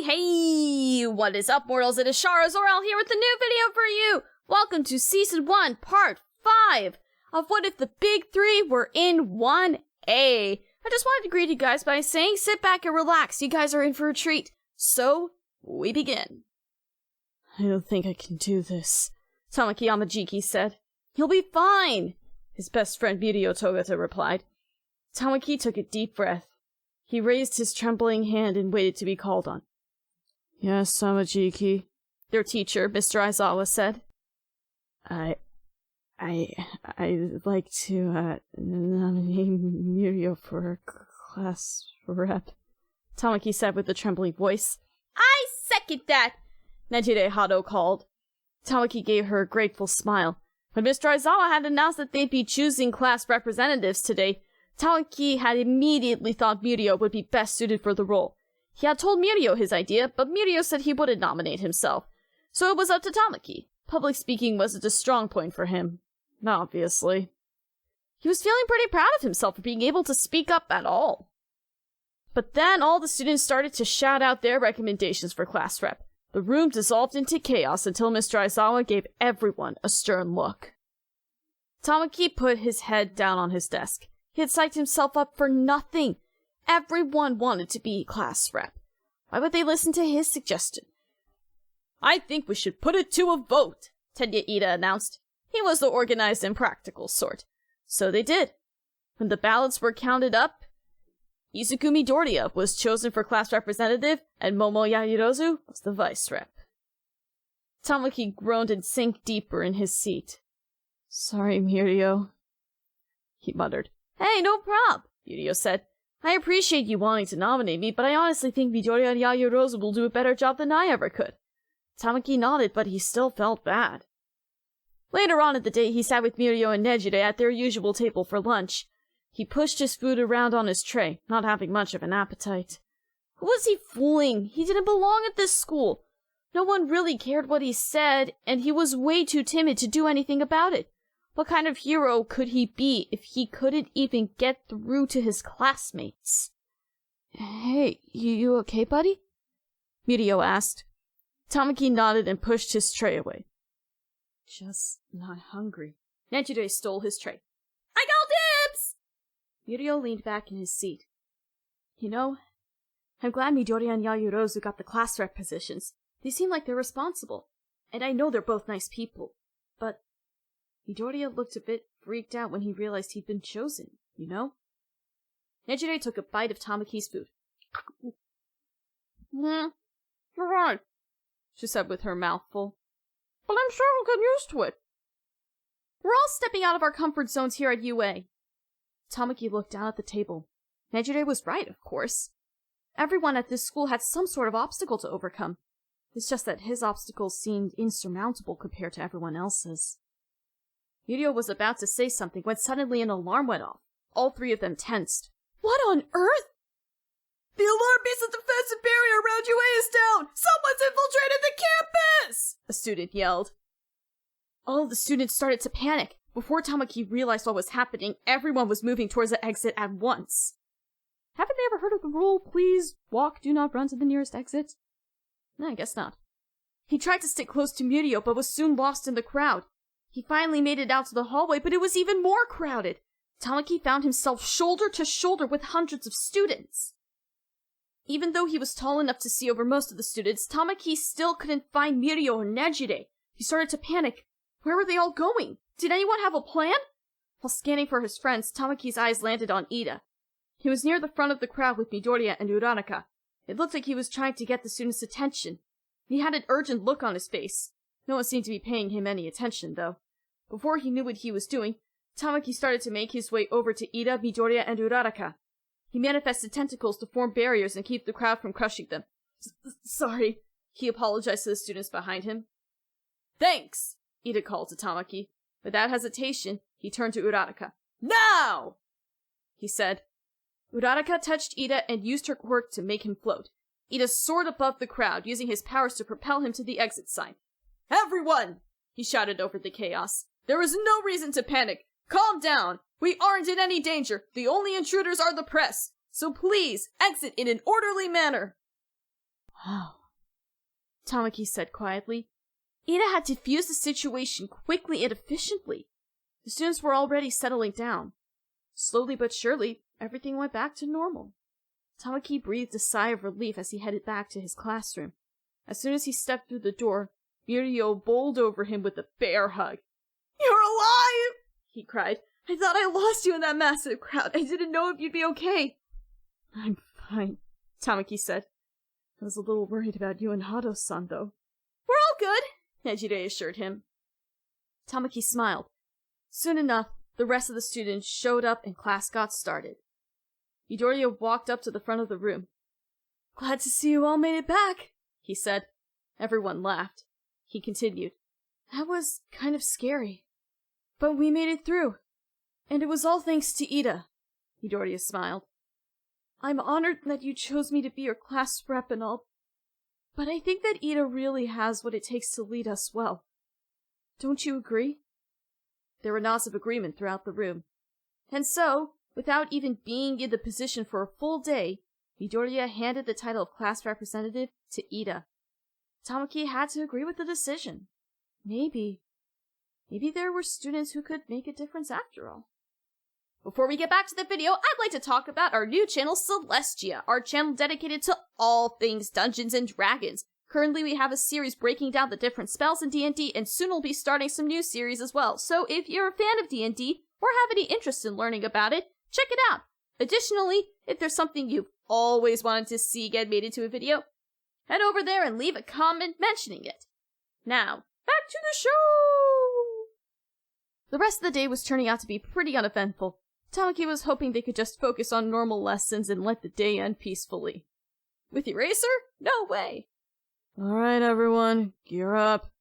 Hey, what is up, mortals? It is Chara, zor-el here with a new video for you! Welcome to Season 1, Part 5 of What If the Big Three Were in 1A. I just wanted to greet you guys by saying sit back and relax. You guys are in for a treat. So, we begin. I don't think I can do this, Tamaki Yamajiki said. You'll be fine, his best friend Mirio Togata replied. Tamaki took a deep breath. He raised his trembling hand and waited to be called on. Yes, Samajiki, their teacher, Mr. Aizawa, said. I'd like to, nominate Mirio for class rep, Tamaki said with a trembling voice. I second that, Nejire Hado called. Tamaki gave her a grateful smile. When Mr. Aizawa had announced that they'd be choosing class representatives today, Tamaki had immediately thought Mirio would be best suited for the role. He had told Mirio his idea, but Mirio said he wouldn't nominate himself. So it was up to Tamaki. Public speaking wasn't a strong point for him. Obviously. He was feeling pretty proud of himself for being able to speak up at all. But then all the students started to shout out their recommendations for class rep. The room dissolved into chaos until Mr. Aizawa gave everyone a stern look. Tamaki put his head down on his desk. He had psyched himself up for nothing. Everyone wanted to be class rep. Why would they listen to his suggestion? I think we should put it to a vote, Tenya Ida announced. He was the organized and practical sort. So they did. When the ballots were counted up, Izuku Midoriya was chosen for class representative, and Momo Yajirozu was the vice rep. Tamaki groaned and sank deeper in his seat. Sorry, Mirio, he muttered. Hey, no prob, Mirio said. I appreciate you wanting to nominate me, but I honestly think Midoriya and Yajirozu will do a better job than I ever could. Tamaki nodded, but he still felt bad. Later on in the day, he sat with Mirio and Nejire at their usual table for lunch. He pushed his food around on his tray, not having much of an appetite. Who was he fooling? He didn't belong at this school. No one really cared what he said, and he was way too timid to do anything about it. What kind of hero could he be if he couldn't even get through to his classmates? Hey, you okay, buddy? Mirio asked. Tamaki nodded and pushed his tray away. Just not hungry. Nejire stole his tray. I got dibs! Mirio leaned back in his seat. You know, I'm glad Midoriya and Yajirozu got the class rep positions. They seem like they're responsible. And I know they're both nice people. But Midoriya looked a bit freaked out when he realized he'd been chosen, you know? Nejire took a bite of Tamaki's food. You're right, she said with her mouth full. But I'm sure he'll get used to it. We're all stepping out of our comfort zones here at UA. Tamaki looked down at the table. Nejire was right, of course. Everyone at this school had some sort of obstacle to overcome. It's just that his obstacles seemed insurmountable compared to everyone else's. Mirio was about to say something when suddenly an alarm went off. All three of them tensed. What on earth? The alarm-based defensive barrier around UA is down! Someone's infiltrated the campus! A student yelled. All of the students started to panic. Before Tamaki realized what was happening, everyone was moving towards the exit at once. Haven't they ever heard of the rule, please walk, do not run to the nearest exit? No, I guess not. He tried to stick close to Mirio, but was soon lost in the crowd. He finally made it out to the hallway, but it was even more crowded. Tamaki found himself shoulder to shoulder with hundreds of students. Even though he was tall enough to see over most of the students, Tamaki still couldn't find Mirio or Nejire. He started to panic. Where were they all going? Did anyone have a plan? While scanning for his friends, Tamaki's eyes landed on Ida. He was near the front of the crowd with Midoriya and Uraraka. It looked like he was trying to get the students' attention. He had an urgent look on his face. No one seemed to be paying him any attention, though. Before he knew what he was doing, Tamaki started to make his way over to Ida, Midoriya, and Uraraka. He manifested tentacles to form barriers and keep the crowd from crushing them. Sorry, he apologized to the students behind him. Thanks, Ida called to Tamaki. Without hesitation, he turned to Uraraka. Now! He said. Uraraka touched Ida and used her quirk to make him float. Ida soared above the crowd, using his powers to propel him to the exit sign. Everyone! He shouted over the chaos. There is no reason to panic. Calm down. We aren't in any danger. The only intruders are the press. So please, exit in an orderly manner. Wow. Tamaki said quietly. Ida had defused the situation quickly and efficiently. The students were already settling down. Slowly but surely, everything went back to normal. Tamaki breathed a sigh of relief as he headed back to his classroom. As soon as he stepped through the door, Mirio bowled over him with a bear hug. "You're alive!" he cried. "I thought I lost you in that massive crowd. I didn't know if you'd be okay." "I'm fine," Tamaki said. "I was a little worried about you and Hado-san, though." "We're all good," Nejire assured him. Tamaki smiled. Soon enough, the rest of the students showed up and class got started. Midoriya walked up to the front of the room. "Glad to see you all made it back," he said. Everyone laughed. He continued. "That was kind of scary. But we made it through. And it was all thanks to Ida." Midoriya smiled. "I'm honored that you chose me to be your class rep and all, but I think that Ida really has what it takes to lead us well. Don't you agree?" There were nods of agreement throughout the room. And so, without even being in the position for a full day, Midoriya handed the title of class representative to Ida. Tamaki had to agree with the decision. Maybe there were students who could make a difference after all. Before we get back to the video, I'd like to talk about our new channel, Celestia, our channel dedicated to all things Dungeons & Dragons. Currently, we have a series breaking down the different spells in D&D, and soon we'll be starting some new series as well. So if you're a fan of D&D, or have any interest in learning about it, check it out. Additionally, if there's something you've always wanted to see get made into a video, head over there and leave a comment mentioning it. Now, back to the show! The rest of the day was turning out to be pretty uneventful. Tamaki was hoping they could just focus on normal lessons and let the day end peacefully. With Eraser? No way! "Alright, everyone, gear up,"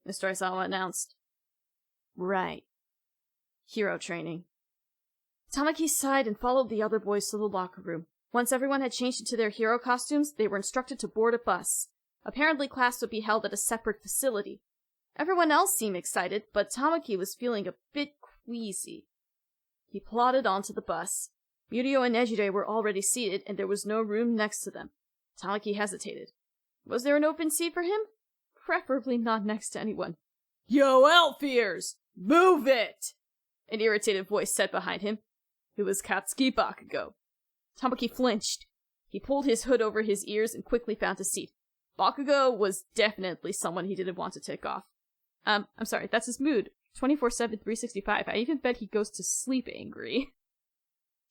Mr. Aizawa announced. Right. Hero training. Tamaki sighed and followed the other boys to the locker room. Once everyone had changed into their hero costumes, they were instructed to board a bus. Apparently class would be held at a separate facility. Everyone else seemed excited, but Tamaki was feeling a bit queasy. He plodded onto the bus. Mirio and Nejire were already seated, and there was no room next to them. Tamaki hesitated. Was there an open seat for him? Preferably not next to anyone. "Yo, elf ears! Move it!" An irritated voice said behind him. It was Katsuki Bakugo. Tamaki flinched. He pulled his hood over his ears and quickly found a seat. Bakugo was definitely someone he didn't want to tick off. I'm sorry, that's his mood. 24/7, 365. I even bet he goes to sleep angry.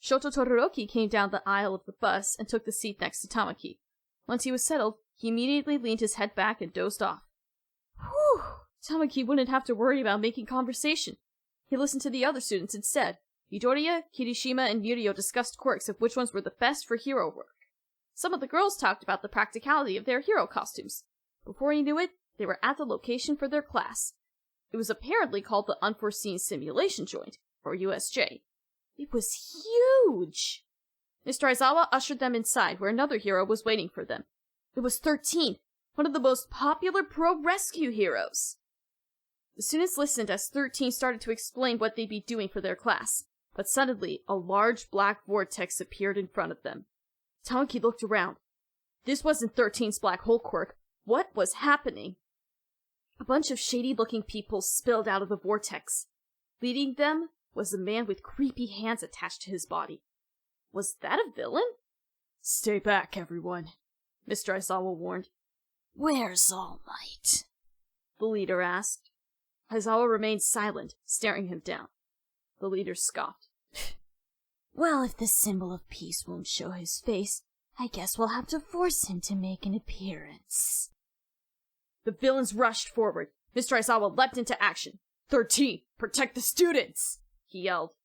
Shoto Todoroki came down the aisle of the bus and took the seat next to Tamaki. Once he was settled, he immediately leaned his head back and dozed off. Whew! Tamaki wouldn't have to worry about making conversation. He listened to the other students instead. Midoriya, Kirishima, and Mirio discussed quirks of which ones were the best for hero work. Some of the girls talked about the practicality of their hero costumes. Before he knew it, they were at the location for their class. It was apparently called the Unforeseen Simulation Joint, or USJ. It was huge! Mr. Aizawa ushered them inside, where another hero was waiting for them. It was 13, one of the most popular pro rescue heroes. The students listened as 13 started to explain what they'd be doing for their class, but suddenly a large black vortex appeared in front of them. Tamaki looked around. This wasn't 13's black hole quirk. What was happening? A bunch of shady-looking people spilled out of the vortex. Leading them was a man with creepy hands attached to his body. Was that a villain? "Stay back, everyone," Mr. Aizawa warned. "Where's All Might?" the leader asked. Aizawa remained silent, staring him down. The leader scoffed. "Well, if the symbol of peace won't show his face, I guess we'll have to force him to make an appearance." The villains rushed forward. Mr. Aizawa leapt into action. 13, protect the students! He yelled.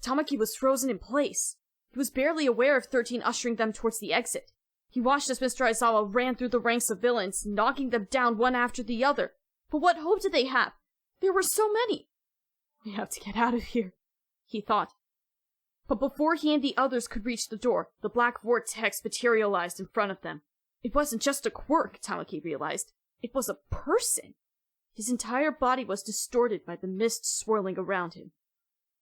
Tamaki was frozen in place. He was barely aware of 13 ushering them towards the exit. He watched as Mr. Aizawa ran through the ranks of villains, knocking them down one after the other. But what hope did they have? There were so many. "We have to get out of here," he thought. But before he and the others could reach the door, the black vortex materialized in front of them. It wasn't just a quirk, Tamaki realized. It was a person. His entire body was distorted by the mist swirling around him.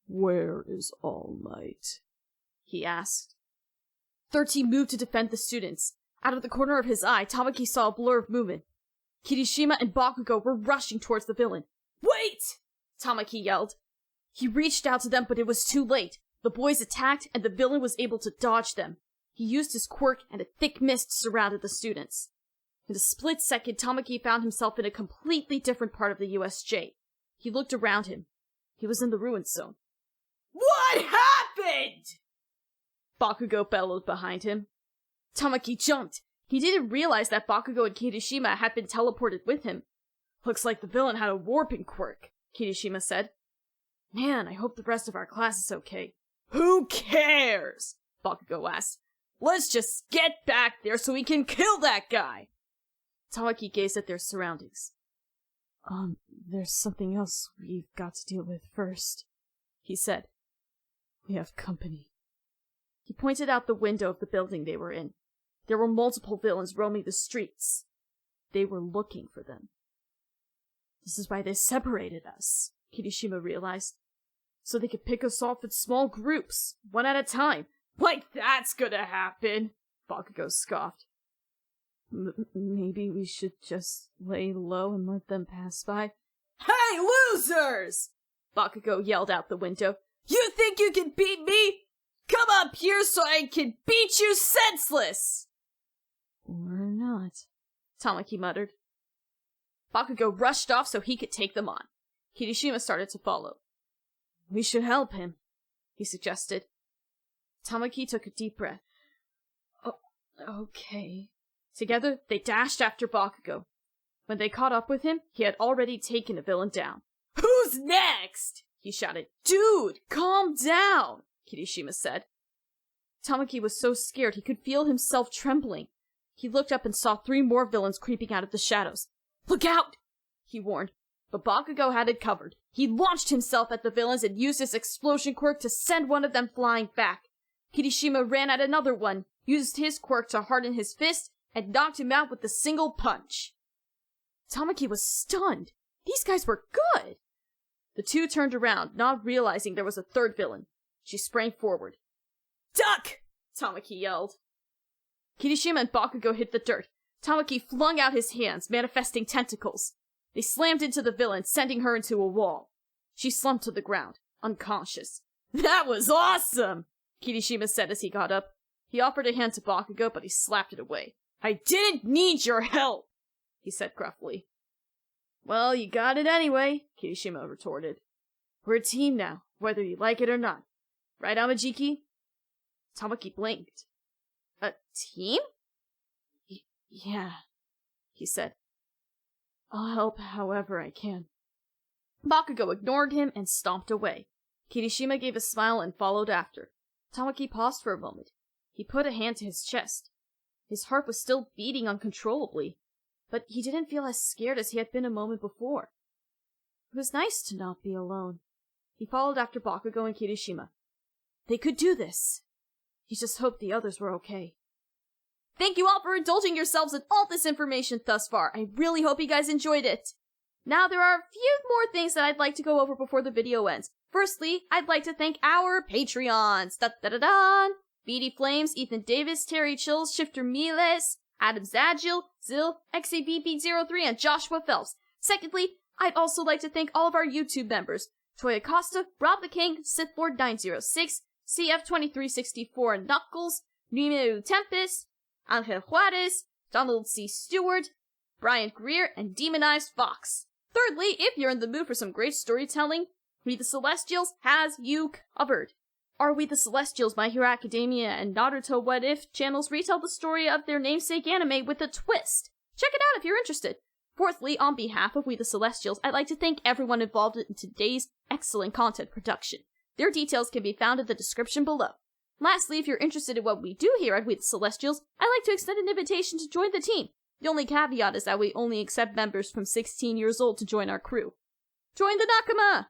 "Where is All Might?" he asked. 13 moved to defend the students. Out of the corner of his eye, Tamaki saw a blur of movement. Kirishima and Bakugo were rushing towards the villain. "Wait!" Tamaki yelled. He reached out to them, but it was too late. The boys attacked, and the villain was able to dodge them. He used his quirk, and a thick mist surrounded the students. In a split second, Tamaki found himself in a completely different part of the USJ. He looked around him. He was in the ruins zone. "What happened?" Bakugo bellowed behind him. Tamaki jumped. He didn't realize that Bakugo and Kirishima had been teleported with him. "Looks like the villain had a warping quirk," Kirishima said. "Man, I hope the rest of our class is okay." "Who cares?" Bakugo asked. "Let's just get back there so we can kill that guy." Tamaki gazed at their surroundings. There's something else we've got to deal with first," he said. "We have company." He pointed out the window of the building they were in. There were multiple villains roaming the streets. They were looking for them. This is why they separated us, Kirishima realized. So they could pick us off in small groups, one at a time. "Like that's gonna happen," Bakugo scoffed. Maybe we should just lay low and let them pass by." "Hey, losers!" Bakugo yelled out the window. "You think you can beat me? Come up here so I can beat you senseless!" "Or not," Tamaki muttered. Bakugo rushed off so he could take them on. Kirishima started to follow. "We should help him," he suggested. Tamaki took a deep breath. "Oh, okay." Together, they dashed after Bakugo. When they caught up with him, he had already taken a villain down. "Who's next?" he shouted. "Dude, calm down," Kirishima said. Tamaki was so scared he could feel himself trembling. He looked up and saw 3 more villains creeping out of the shadows. "Look out!" he warned. But Bakugo had it covered. He launched himself at the villains and used his explosion quirk to send one of them flying back. Kirishima ran at another one, used his quirk to harden his fist, and knocked him out with a single punch. Tamaki was stunned. These guys were good. The two turned around, not realizing there was a third villain. She sprang forward. "Duck!" Tamaki yelled. Kirishima and Bakugo hit the dirt. Tamaki flung out his hands, manifesting tentacles. They slammed into the villain, sending her into a wall. She slumped to the ground, unconscious. "That was awesome!" Kirishima said as he got up. He offered a hand to Bakugo, but he slapped it away. "I didn't need your help," he said gruffly. "Well, you got it anyway," Kirishima retorted. "We're a team now, whether you like it or not. Right, Amajiki?" Tamaki blinked. "A team?" Yeah, he said. "I'll help however I can." Bakugo ignored him and stomped away. Kirishima gave a smile and followed after. Tamaki paused for a moment. He put a hand to his chest. His heart was still beating uncontrollably, but he didn't feel as scared as he had been a moment before. It was nice to not be alone. He followed after Bakugo and Kirishima. They could do this. He just hoped the others were okay. Thank you all for indulging yourselves in all this information thus far. I really hope you guys enjoyed it. Now there are a few more things that I'd like to go over before the video ends. Firstly, I'd like to thank our Patreons. Da-da-da-da! Beady Flames, Ethan Davis, Terry Chills, Shifter Miles, Adam Zagil, Zil, XABB03, and Joshua Phelps. Secondly, I'd also like to thank all of our YouTube members. Toya Costa, Rob the King, Sithlord906, CF2364 Knuckles, Numeu Tempest, Angel Juarez, Donald C. Stewart, Brian Greer, and Demonized Fox. Thirdly, if you're in the mood for some great storytelling, We the Celestials has you covered. Our We the Celestials, My Hero Academia, and Naruto What If channels retell the story of their namesake anime with a twist. Check it out if you're interested. Fourthly, on behalf of We the Celestials, I'd like to thank everyone involved in today's excellent content production. Their details can be found in the description below. Lastly, if you're interested in what we do here at We the Celestials, I'd like to extend an invitation to join the team. The only caveat is that we only accept members from 16 years old to join our crew. Join the Nakama!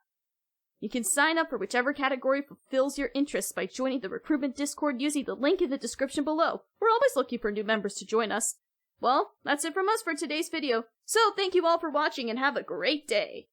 You can sign up for whichever category fulfills your interests by joining the recruitment Discord using the link in the description below. We're always looking for new members to join us. Well, that's it from us for today's video, so thank you all for watching and have a great day!